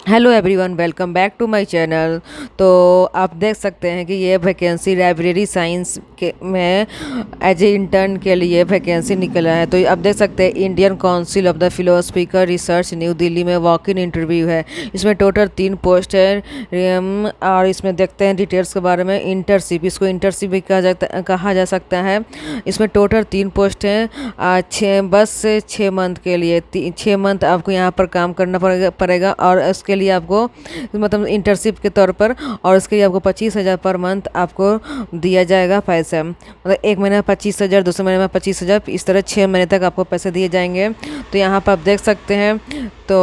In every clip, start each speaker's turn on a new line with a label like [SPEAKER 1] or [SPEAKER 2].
[SPEAKER 1] Hello everyone, welcome back to my channel. तो आप देख सकते हैं कि ये वैकेंसी लाइब्रेरी साइंस के में एज ए इंटर्न के लिए वैकेंसी निकला है। तो आप देख सकते हैं Indian council of the philosophical research new Delhi में वॉक इन इंटरव्यू है। इसमें टोटल 3 पोस्ट है। और इसमें देखते हैं डिटेल्स के बारे में। इंटर्नशिप, इसको इंटर्नशिप भी कहा जा सकता है। इसमें टोटल 3 पोस्ट हैं। 6 मंथ के लिए 6 मंथ आपको यहाँ पर काम करना पड़ेगा और उसके लिए आपको मतलब इंटर्नशिप के तौर पर, और इसके लिए आपको 25,000 पर मंथ आपको दिया जाएगा पैसा। मतलब एक महीने में 25,000, दूसरे महीने में 25,000, इस तरह 6 महीने तक आपको पैसे दिए जाएंगे। तो यहाँ पर आप देख सकते हैं। तो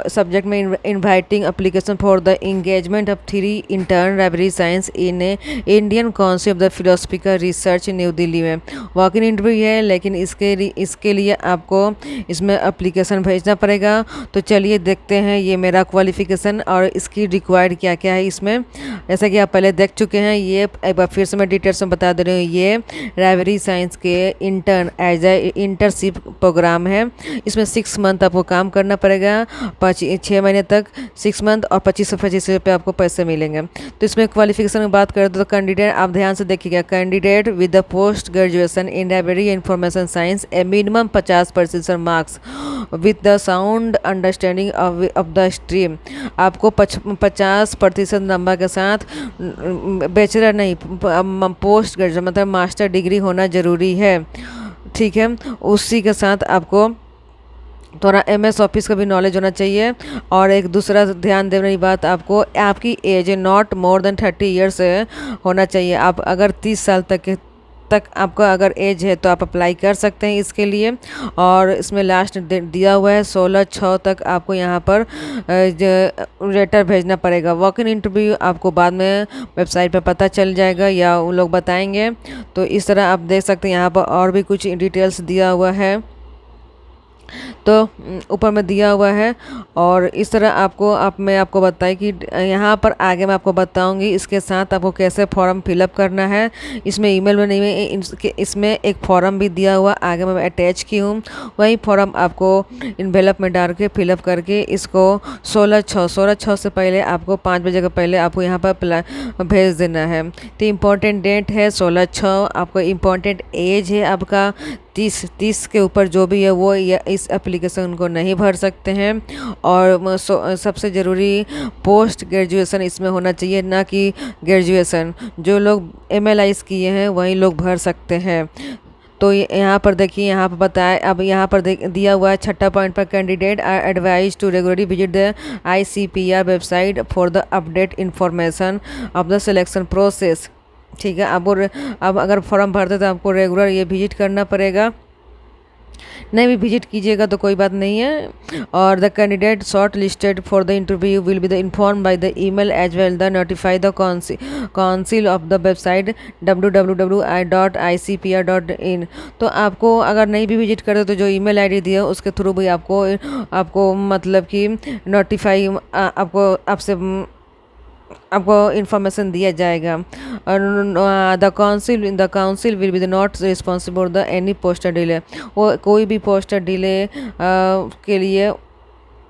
[SPEAKER 1] सब्जेक्ट में inviting application for the engagement of 3 intern library science in Indian council of the philosophical research new Delhi में वॉक इन इंटरव्यू है। लेकिन इसके लिए आपको इसमें एप्लीकेशन भेजना पड़ेगा। तो चलिए देखते हैं ये मेरा क्वालिफिकेशन और इसकी रिक्वायर्ड क्या क्या है इसमें। जैसा कि आप पहले देख चुके हैं, ये एक बार फिर से मैं डिटेल्स में बता दे रही हूँ। ये लाइब्रेरी साइंस के intern as a internship program है। इसमें 6 मंथ आपको काम करना पड़ेगा, 6 महीने तक 6 मंथ, और 25 रुपये आपको पैसे मिलेंगे। तो इसमें क्वालिफिकेशन की बात करें तो कैंडिडेट, आप ध्यान से देखिएगा, candidate with the post graduation in library information science A minimum 50% marks with the sound understanding of the stream. आपको 50% नंबर के साथ बैचलर नहीं, पोस्ट ग्रेजुएशन मतलब मास्टर डिग्री होना ज़रूरी है। ठीक है, उसी के साथ आपको थोड़ा MS ऑफिस का भी नॉलेज होना चाहिए। और एक दूसरा ध्यान देने की बात, आपको आपकी age not more than 30 years होना चाहिए। आप अगर 30 साल तक आपका अगर एज है तो आप अप्लाई कर सकते हैं इसके लिए। और इसमें लास्ट दिया हुआ है 16/6 तक आपको यहाँ पर लेटर भेजना पड़ेगा। वॉक इन इंटरव्यू आपको बाद में वेबसाइट पर पता चल जाएगा या उन लोग बताएंगे। तो इस तरह आप देख सकते हैं, यहाँ पर और भी कुछ डिटेल्स दिया हुआ है। तो ऊपर में दिया हुआ है। और इस तरह मैं आपको बताई कि यहाँ पर आगे मैं आपको बताऊंगी इसके साथ आपको कैसे फॉर्म फिलअप करना है। इसमें ईमेल में नहीं है, इसमें एक फॉर्म भी दिया हुआ आगे मैं अटैच की हूँ। वही फॉर्म आपको इन्वेलप में डाल के फिलअप करके इसको 16/6 से पहले आपको 5 बजे के पहले आपको यहाँ पर भेज देना है। तो इम्पोर्टेंट डेट है 16/6। आपको इम्पोर्टेंट एज है आपका 30 के ऊपर जो भी है वो इस एप्लीकेशन को नहीं भर सकते हैं। और सबसे ज़रूरी पोस्ट ग्रेजुएशन इसमें होना चाहिए, ना कि ग्रेजुएशन। जो लोग MLIs किए हैं वही लोग भर सकते हैं। तो यहाँ पर देखिए, यहाँ पर बताया, अब यहाँ पर दिया हुआ है 6ठा पॉइंट पर, candidate are advise to regularly visit the ICPR website for the update information of the selection process. ठीक है, अब अगर फॉर्म भरते तो आपको रेगुलर ये विजिट करना पड़ेगा। नहीं भी विजिट कीजिएगा तो कोई बात नहीं है। और the candidate short listed for the interview will be the inform by the email as well the notify the council of the website www.icpr.in। तो आपको अगर नहीं भी विजिट करते तो जो ईमेल आईडी दिया उसके थ्रू भी आपको मतलब कि नोटिफाई आपको इन्फॉर्मेशन दिया जाएगा। और the council will be the not responsible the any poster delay. वो कोई भी पोस्टर डिले के लिए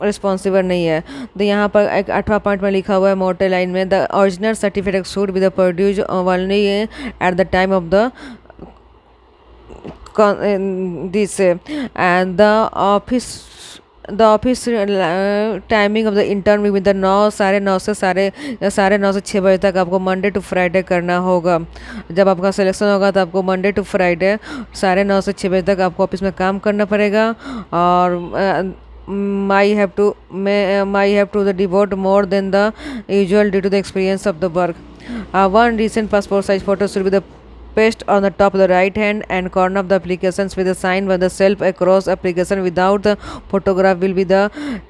[SPEAKER 1] रिस्पॉन्सिबल नहीं है। तो यहाँ पर एक 8वां पॉइंट में लिखा हुआ है मोटे लाइन में, the original certificate should be the produce only at the time of the this and the office timing of the intern with the 9:30 से 6 बजे तक आपको मंडे टू फ्राइडे करना होगा। जब आपका सिलेक्शन होगा तो आपको मंडे टू फ्राइडे 9:30 से 6 बजे तक आपको ऑफिस में काम करना पड़ेगा। और my have to the devote more than the usual due to the experience of the work. One recent passport size photo should be the paste on the top of the right hand and corner of the applications with a sign by the self across application without the photograph will be the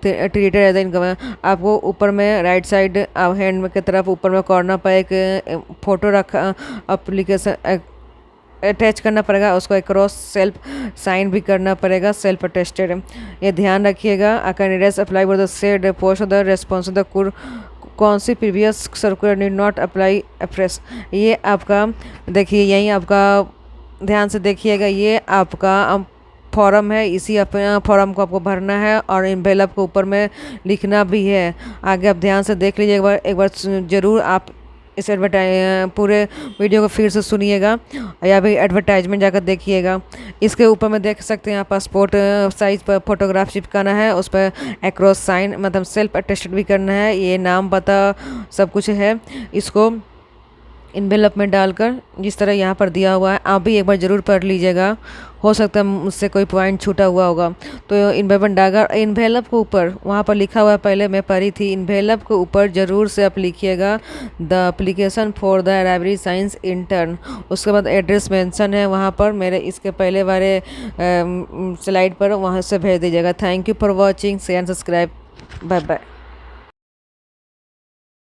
[SPEAKER 1] treated as the income। आपको ऊपर में right side hand की तरफ ऊपर में corner पर एक photo रखा एप्लीकेशन अटैच करना पड़ेगा, उसको क्रॉस सेल्फ साइन भी करना पड़ेगा, सेल्फ अटेस्टेड। ये ध्यान रखिएगा। Candidates apply for the said post the response the कौन सी previous circular need not apply afresh. ये आपका देखिए, यहीं आपका ध्यान से देखिएगा, ये आपका फॉर्म है, इसी अपना फॉर्म को आपको भरना है और एनवेलप को ऊपर में लिखना भी है। आगे आप ध्यान से देख लीजिए, एक बार ज़रूर आप इस पूरे वीडियो को फिर से सुनिएगा या भी एडवर्टाइजमेंट जाकर देखिएगा। इसके ऊपर में देख सकते हैं आप पासपोर्ट साइज पर फोटोग्राफ चिपकाना है, उस पर एक्रॉस साइन मतलब सेल्फ अटेस्टेड भी करना है, ये नाम पता सब कुछ है। इसको इन्वेलप में डालकर जिस तरह यहाँ पर दिया हुआ है आप भी एक बार ज़रूर पढ़ लीजिएगा, हो सकता है मुझसे कोई पॉइंट छूटा हुआ होगा। तो इन्वेलप डालकर इन्वेलप के ऊपर वहाँ पर लिखा हुआ है, पहले मैं पढ़ी थी, इन्वेलप के ऊपर ज़रूर से आप लिखिएगा the application for the library science intern. उसके बाद एड्रेस मेंशन है वहाँ पर, मेरे इसके पहले वाले स्लाइड पर, वहाँ से भेज दीजिएगा। Thank you for watching, share and subscribe, bye bye.